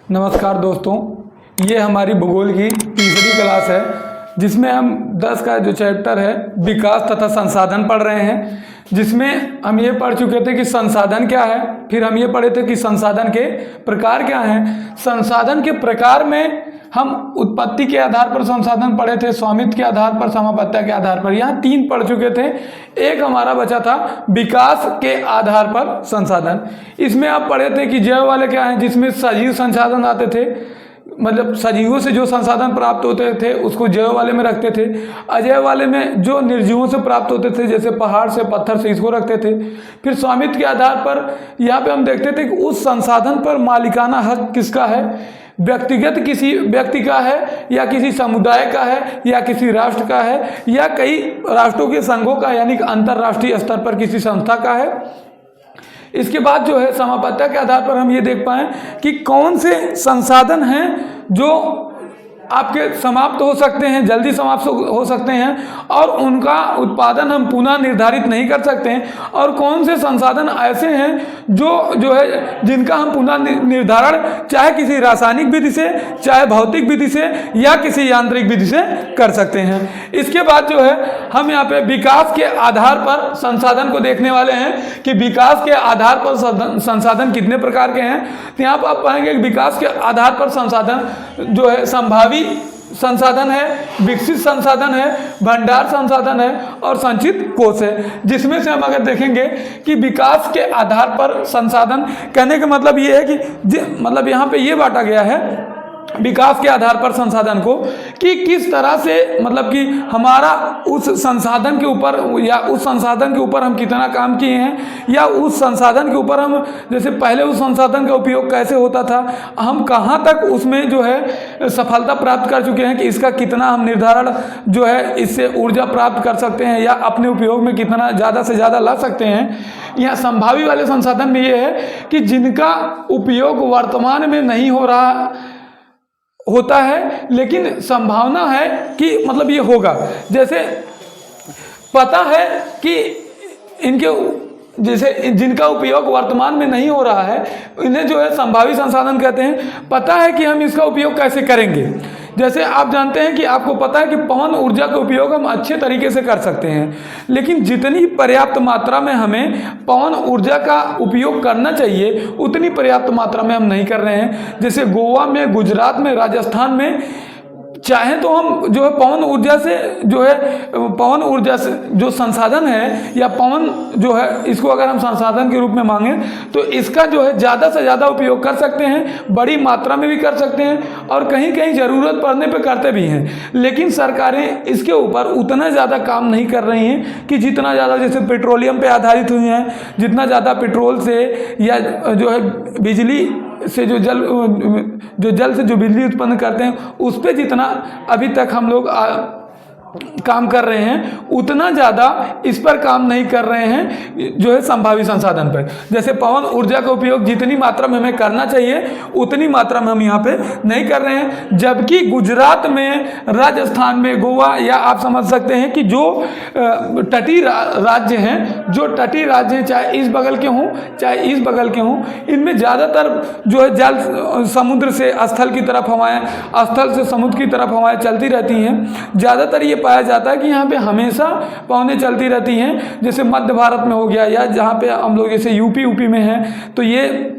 नमस्कार दोस्तों, ये हमारी भूगोल की तीसरी क्लास है जिसमें हम 10 का जो चैप्टर है विकास तथा संसाधन पढ़ रहे हैं। जिसमें हम ये पढ़ चुके थे कि संसाधन क्या है, फिर हम ये पढ़े थे कि संसाधन के प्रकार क्या हैं। संसाधन के प्रकार में हम उत्पत्ति के आधार पर संसाधन पढ़े थे, स्वामित्व के आधार पर, समापत्ति के आधार पर, यहाँ 3 पढ़ चुके थे। एक हमारा बचा था विकास के आधार पर संसाधन। इसमें आप पढ़े थे कि जैव वाले क्या हैं, जिसमें सजीव संसाधन आते थे, मतलब सजीवों से जो संसाधन प्राप्त होते थे उसको जैव वाले में रखते थे। अजैव वाले में जो निर्जीवों से प्राप्त होते थे, जैसे पहाड़ से, पत्थर से, इसको रखते थे। फिर स्वामित्व के आधार पर यहाँ पे हम देखते थे कि उस संसाधन पर मालिकाना हक किसका है, व्यक्तिगत किसी व्यक्ति का है या किसी समुदाय का है या किसी राष्ट्र का है या कई राष्ट्रों के संघों का, यानी कि अंतर्राष्ट्रीय स्तर पर किसी संस्था का है। इसके बाद जो है समापत्ति के आधार पर हम ये देख पाएँ कि कौन से संसाधन हैं जो आपके समाप्त हो सकते हैं, जल्दी समाप्त हो सकते हैं और उनका उत्पादन हम पुनः निर्धारित नहीं कर सकते हैं, और कौन से संसाधन ऐसे हैं जो है जिनका हम पुनः निर्धारण चाहे किसी रासायनिक विधि से, चाहे भौतिक विधि से या किसी यांत्रिक विधि से कर सकते हैं। इसके बाद जो है हम यहाँ पे विकास के आधार पर संसाधन को देखने वाले हैं कि विकास के आधार पर संसाधन कितने प्रकार के हैं। तो यहाँ पर आप पाएंगे कि विकास के आधार पर संसाधन जो है संभावी संसाधन है, विकसित संसाधन है, भंडार संसाधन है और संचित कोष है। जिसमें से हम अगर देखेंगे कि विकास के आधार पर संसाधन कहने का मतलब ये है कि मतलब यहाँ पे ये बांटा गया है विकास के आधार पर संसाधन को कि किस तरह से, मतलब कि हमारा उस संसाधन के ऊपर या उस संसाधन के ऊपर हम कितना काम किए हैं, या उस संसाधन के ऊपर हम, जैसे पहले उस संसाधन का उपयोग कैसे होता था, हम कहाँ तक उसमें जो है सफलता प्राप्त कर चुके हैं कि इसका कितना हम निर्धारण जो है इससे ऊर्जा प्राप्त कर सकते हैं या अपने उपयोग में कितना ज़्यादा से ज़्यादा ला सकते हैं। यहाँ संभावी वाले संसाधन में ये है कि जिनका उपयोग वर्तमान में नहीं हो रहा होता है लेकिन संभावना है कि मतलब ये होगा। जैसे पता है कि इनके, जैसे जिनका उपयोग वर्तमान में नहीं हो रहा है इन्हें जो है संभावी संसाधन कहते हैं। पता है कि हम इसका उपयोग कैसे करेंगे। जैसे आप जानते हैं कि आपको पता है कि पवन ऊर्जा का उपयोग हम अच्छे तरीके से कर सकते हैं, लेकिन जितनी पर्याप्त मात्रा में हमें पवन ऊर्जा का उपयोग करना चाहिए उतनी पर्याप्त मात्रा में हम नहीं कर रहे हैं। जैसे गोवा में, गुजरात में, राजस्थान में चाहे तो हम जो है पवन ऊर्जा से जो है, पवन ऊर्जा से जो संसाधन है या पवन जो है, इसको अगर हम संसाधन के रूप में मांगे तो इसका जो है ज़्यादा से ज़्यादा उपयोग कर सकते हैं, बड़ी मात्रा में भी कर सकते हैं और कहीं कहीं ज़रूरत पड़ने पे करते भी हैं। लेकिन सरकारें इसके ऊपर उतना ज़्यादा काम नहीं कर रही हैं कि जितना ज़्यादा, जैसे पेट्रोलियम पे आधारित हुई हैं, जितना ज़्यादा पेट्रोल से या जो है बिजली से जो जल से जो बिजली उत्पन्न करते हैं उस पे जितना अभी तक हम लोग काम कर रहे हैं उतना ज़्यादा इस पर काम नहीं कर रहे हैं जो है संभावी संसाधन पर। जैसे पवन ऊर्जा का उपयोग जितनी मात्रा में हमें करना चाहिए उतनी मात्रा में हम यहाँ पे नहीं कर रहे हैं। जबकि गुजरात में, राजस्थान में, गोवा, या आप समझ सकते हैं कि जो तटीय राज्य हैं, जो तटीय राज्य हैं, चाहे इस बगल के हों चाहे इस बगल के हों, इनमें ज़्यादातर जो है जल, समुद्र से स्थल की तरफ हवाएँ, स्थल से समुद्र की तरफ हवाएँ चलती रहती हैं। ज़्यादातर ये पाया जाता है कि यहाँ पे हमेशा पवनें चलती रहती हैं। जैसे मध्य भारत में हो गया या जहाँ पे हम लोग जैसे यूपी में हैं तो ये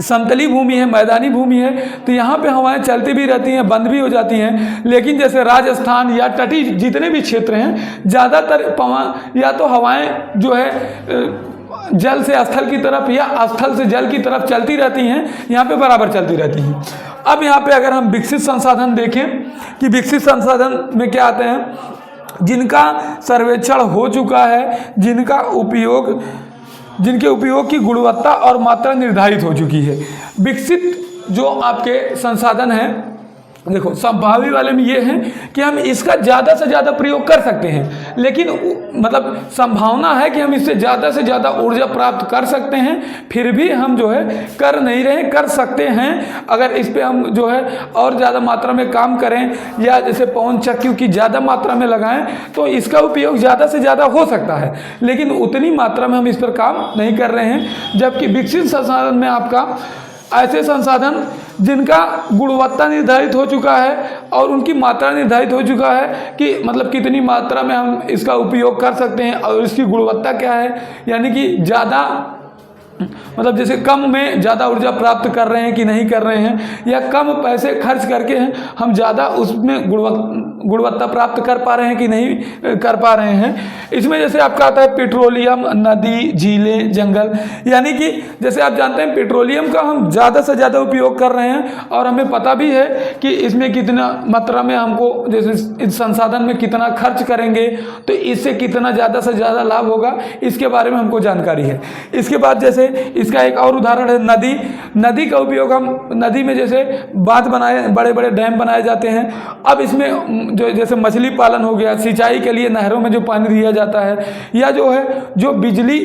समतली भूमि है, मैदानी भूमि है, तो यहाँ पे हवाएं चलती भी रहती हैं, बंद भी हो जाती हैं। लेकिन जैसे राजस्थान या तटीय जितने भी क्षेत्र हैं ज़्यादातर पवन या तो हवाएं जो है जल से स्थल की तरफ या स्थल से जल की तरफ चलती रहती हैं, यहाँ पे बराबर चलती रहती हैं। अब यहाँ पे अगर हम विकसित संसाधन देखें कि विकसित संसाधन में क्या आते हैं, जिनका सर्वेक्षण हो चुका है, जिनके उपयोग की गुणवत्ता और मात्रा निर्धारित हो चुकी है। विकसित जो आपके संसाधन हैं, देखो संभावी वाले में ये है कि हम इसका ज़्यादा से ज़्यादा प्रयोग कर सकते हैं, लेकिन मतलब संभावना है कि हम इससे ज़्यादा से ज़्यादा ऊर्जा प्राप्त कर सकते हैं, फिर भी हम जो है कर नहीं रहे, कर सकते हैं अगर इस पे हम जो है और ज़्यादा मात्रा में काम करें या जैसे पवन चक्की की ज़्यादा मात्रा में लगाएं तो इसका उपयोग ज़्यादा से ज़्यादा हो सकता है, लेकिन उतनी मात्रा में हम इस पर काम नहीं कर रहे हैं। जबकि विकसित संसाधन में आपका ऐसे संसाधन जिनका गुणवत्ता निर्धारित हो चुका है और उनकी मात्रा निर्धारित हो चुका है कि मतलब कितनी मात्रा में हम इसका उपयोग कर सकते हैं और इसकी गुणवत्ता क्या है, यानी कि ज़्यादा मतलब जैसे कम में ज़्यादा ऊर्जा प्राप्त कर रहे हैं कि नहीं कर रहे हैं, या कम पैसे खर्च करके हम ज़्यादा उसमें गुणवत्ता प्राप्त कर पा रहे हैं कि नहीं कर पा रहे हैं। इसमें जैसे आपका आता है पेट्रोलियम, नदी, झीलें, जंगल, यानी कि जैसे आप जानते हैं पेट्रोलियम का हम ज़्यादा से ज़्यादा उपयोग कर रहे हैं और हमें पता भी है कि इसमें कितना मात्रा में हमको जैसे इस संसाधन में कितना खर्च करेंगे तो इससे कितना ज़्यादा से ज़्यादा लाभ होगा, इसके बारे में हमको जानकारी है। इसके बाद जैसे इसका एक और उदाहरण है नदी। नदी का उपयोग हम नदी में जैसे बांध बनाए, बड़े बड़े डैम बनाए जाते हैं। अब इसमें जो जैसे मछली पालन हो गया, सिंचाई के लिए नहरों में जो पानी दिया जाता है, या जो है जो बिजली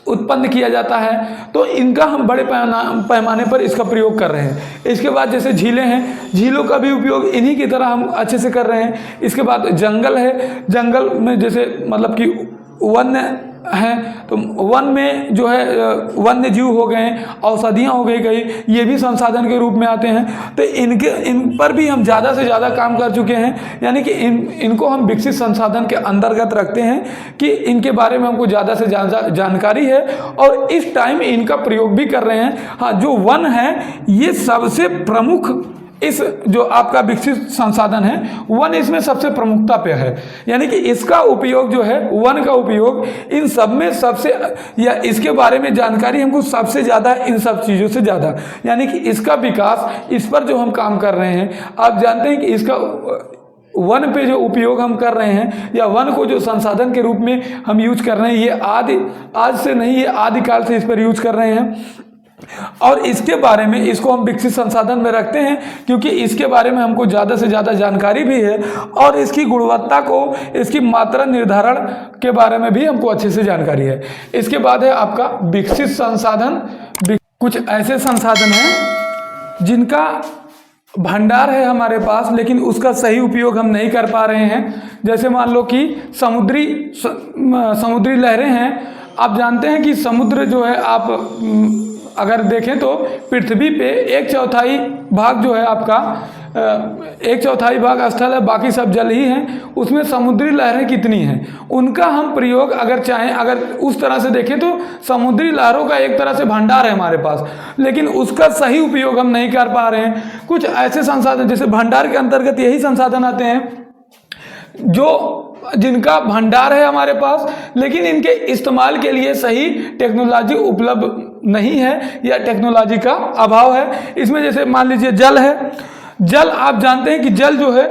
उत्पन्न किया जाता है, तो इनका हम बड़े पैमाने पर इसका प्रयोग कर रहे हैं। इसके बाद जैसे झीलें हैं, झीलों का भी उपयोग इन्हीं की तरह हम अच्छे से कर रहे हैं। इसके बाद जंगल है, जंगल में जैसे मतलब कि वन्य हैं, तो वन में जो है वन्य जीव हो गए, औषधियाँ हो गई कई, ये भी संसाधन के रूप में आते हैं। तो इन पर भी हम ज़्यादा से ज़्यादा काम कर चुके हैं, यानी कि इनको हम विकसित संसाधन के अंतर्गत रखते हैं कि इनके बारे में हमको ज़्यादा से ज़्यादा जानकारी है और इस टाइम इनका प्रयोग भी कर रहे हैं। हाँ, जो वन है ये सबसे प्रमुख, इस जो आपका विकसित संसाधन है वन इसमें सबसे प्रमुखता पे है, यानी कि इसका उपयोग जो है, वन का उपयोग इन सब में सबसे, या इसके बारे में जानकारी हमको सबसे ज़्यादा इन सब चीज़ों से ज़्यादा, यानी कि इसका विकास, इस पर जो हम काम कर रहे हैं, आप जानते हैं कि इसका वन पे जो उपयोग हम कर रहे हैं या वन को जो संसाधन के रूप में हम यूज कर रहे हैं, ये आज से नहीं, ये आदिकाल से इस पर यूज कर रहे हैं। और इसके बारे में, इसको हम विकसित संसाधन में रखते हैं क्योंकि इसके बारे में हमको ज़्यादा से ज़्यादा जानकारी भी है और इसकी गुणवत्ता को, इसकी मात्रा निर्धारण के बारे में भी हमको अच्छे से जानकारी है। इसके बाद है आपका विकसित संसाधन। कुछ ऐसे संसाधन हैं जिनका भंडार है हमारे पास लेकिन उसका सही उपयोग हम नहीं कर पा रहे हैं। जैसे मान लो कि समुद्री लहरें हैं। आप जानते हैं कि समुद्र जो है, आप अगर देखें तो पृथ्वी पे 1/4 भाग जो है आपका, 1/4 भाग स्थल है, बाकी सब जल ही हैं। उसमें समुद्री लहरें कितनी हैं, उनका हम प्रयोग अगर चाहें, अगर उस तरह से देखें तो समुद्री लहरों का एक तरह से भंडार है हमारे पास, लेकिन उसका सही उपयोग हम नहीं कर पा रहे हैं। कुछ ऐसे संसाधन, जैसे भंडार के अंतर्गत यही संसाधन आते हैं जिनका भंडार है हमारे पास, लेकिन इनके इस्तेमाल के लिए सही टेक्नोलॉजी उपलब्ध नहीं है या टेक्नोलॉजी का अभाव है। इसमें जैसे मान लीजिए जल है। जल, आप जानते हैं कि जल जो है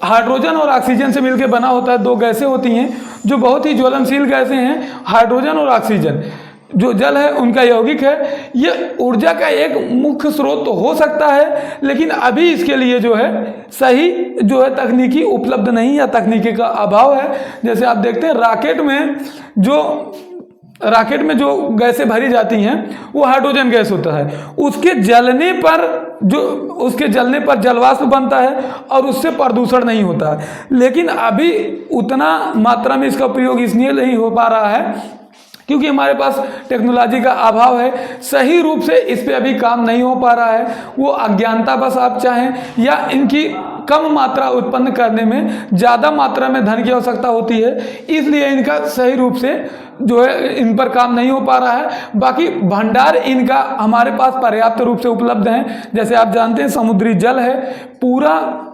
हाइड्रोजन और ऑक्सीजन से मिलकर बना होता है। दो गैसें होती हैं जो बहुत ही ज्वलनशील गैसें हैं, हाइड्रोजन और ऑक्सीजन। जो जल है उनका यौगिक है। ये ऊर्जा का एक मुख्य स्रोत तो हो सकता है, लेकिन अभी इसके लिए जो है सही जो है तकनीकी उपलब्ध नहीं या तकनीकी का अभाव है। जैसे आप देखते हैं रॉकेट में जो गैसें भरी जाती हैं वो हाइड्रोजन गैस होता है। उसके जलने पर जलवाष्प बनता है और उससे प्रदूषण नहीं होता है, लेकिन अभी उतना मात्रा में इसका प्रयोग इसलिए नहीं हो पा रहा है क्योंकि हमारे पास टेक्नोलॉजी का अभाव है। सही रूप से इस पे अभी काम नहीं हो पा रहा है। वो अज्ञानता बस आप चाहें, या इनकी कम मात्रा उत्पन्न करने में ज़्यादा मात्रा में धन की आवश्यकता होती है, इसलिए इनका सही रूप से जो है इन पर काम नहीं हो पा रहा है। बाकी भंडार इनका हमारे पास पर्याप्त रूप से उपलब्ध हैं। जैसे आप जानते हैं समुद्री जल है पूरा।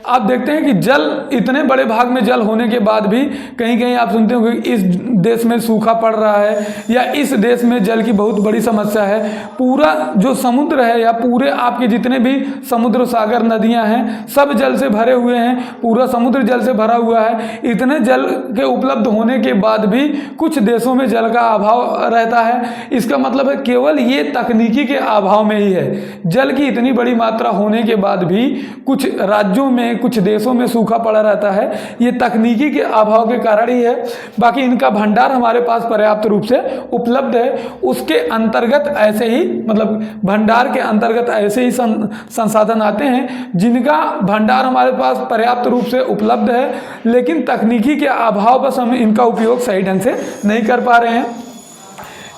आप देखते हैं कि जल, इतने बड़े भाग में जल होने के बाद भी कहीं कहीं आप सुनते हो कि इस देश में सूखा पड़ रहा है या इस देश में जल की बहुत बड़ी समस्या है। पूरा जो समुद्र है या पूरे आपके जितने भी समुद्र, सागर, नदियां हैं, सब जल से भरे हुए हैं। पूरा समुद्र जल से भरा हुआ है। इतने जल के उपलब्ध होने के बाद भी कुछ देशों में जल का अभाव रहता है। इसका मतलब है केवल ये तकनीकी के अभाव में ही है। जल की इतनी बड़ी मात्रा होने के बाद भी कुछ राज्यों में, कुछ देशों में सूखा पड़ा रहता है। ये तकनीकी के अभाव के कारण ही है। बाकी इनका भंडार हमारे पास पर्याप्त रूप से उपलब्ध है। उसके अंतर्गत ऐसे ही, मतलब भंडार के अंतर्गत ऐसे ही संसाधन आते हैं जिनका भंडार हमारे पास पर्याप्त रूप से उपलब्ध है, लेकिन तकनीकी के अभाव बस हम इनका उपयोग सही ढंग से नहीं कर पा रहे हैं।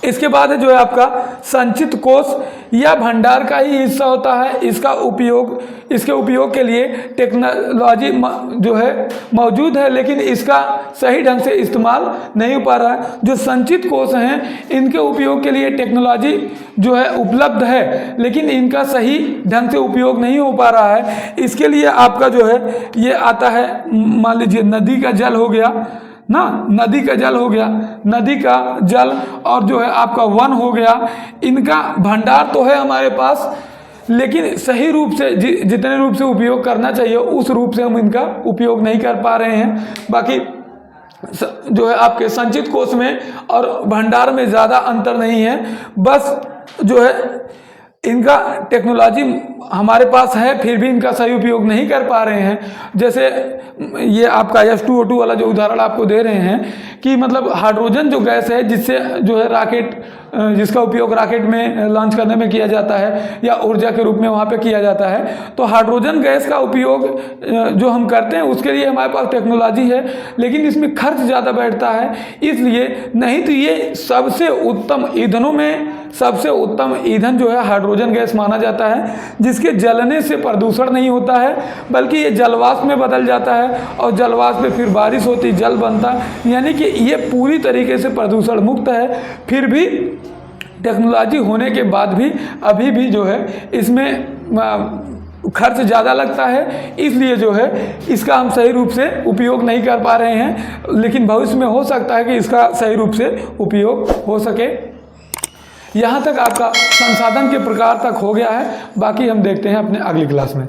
इसके बाद है जो है आपका संचित कोष, यह भंडार का ही हिस्सा होता है। इसके उपयोग के लिए टेक्नोलॉजी जो है मौजूद है, लेकिन इसका सही ढंग से इस्तेमाल नहीं हो पा रहा है। जो संचित कोष हैं इनके उपयोग के लिए टेक्नोलॉजी जो है उपलब्ध है, लेकिन इनका सही ढंग से उपयोग नहीं हो पा रहा है। इसके लिए आपका जो है ये आता है, मान लीजिए नदी का जल हो गया ना, नदी का जल हो गया, नदी का जल और जो है आपका वन हो गया। इनका भंडार तो है हमारे पास, लेकिन सही रूप से जितने रूप से उपयोग करना चाहिए उस रूप से हम इनका उपयोग नहीं कर पा रहे हैं। बाकी जो है आपके संचित कोष में और भंडार में ज़्यादा अंतर नहीं है, बस जो है इनका टेक्नोलॉजी हमारे पास है फिर भी इनका सही उपयोग नहीं कर पा रहे हैं। जैसे ये आपका H2O2 वाला जो उदाहरण आपको दे रहे हैं कि मतलब हाइड्रोजन जो गैस है जिससे जो है राकेट, जिसका उपयोग राकेट में लॉन्च करने में किया जाता है या ऊर्जा के रूप में वहाँ पे किया जाता है, तो हाइड्रोजन गैस का उपयोग जो हम करते हैं उसके लिए हमारे पास टेक्नोलॉजी है, लेकिन इसमें खर्च ज़्यादा बैठता है। इसलिए नहीं तो ये सबसे उत्तम ईंधनों में सबसे उत्तम ईंधन जो है हाइड्रोजन गैस माना जाता है, जिसके जलने से प्रदूषण नहीं होता है बल्कि ये जलवाष्प में बदल जाता है और जलवाष्प में फिर बारिश होती, जल बनता, यानी कि ये पूरी तरीके से प्रदूषण मुक्त है। फिर भी टेक्नोलॉजी होने के बाद भी अभी भी जो है इसमें खर्च ज़्यादा लगता है, इसलिए जो है इसका हम सही रूप से उपयोग नहीं कर पा रहे हैं। लेकिन भविष्य में हो सकता है कि इसका सही रूप से उपयोग हो सके। यहाँ तक आपका संसाधन के प्रकार तक हो गया है, बाकी हम देखते हैं अपने अगली क्लास में।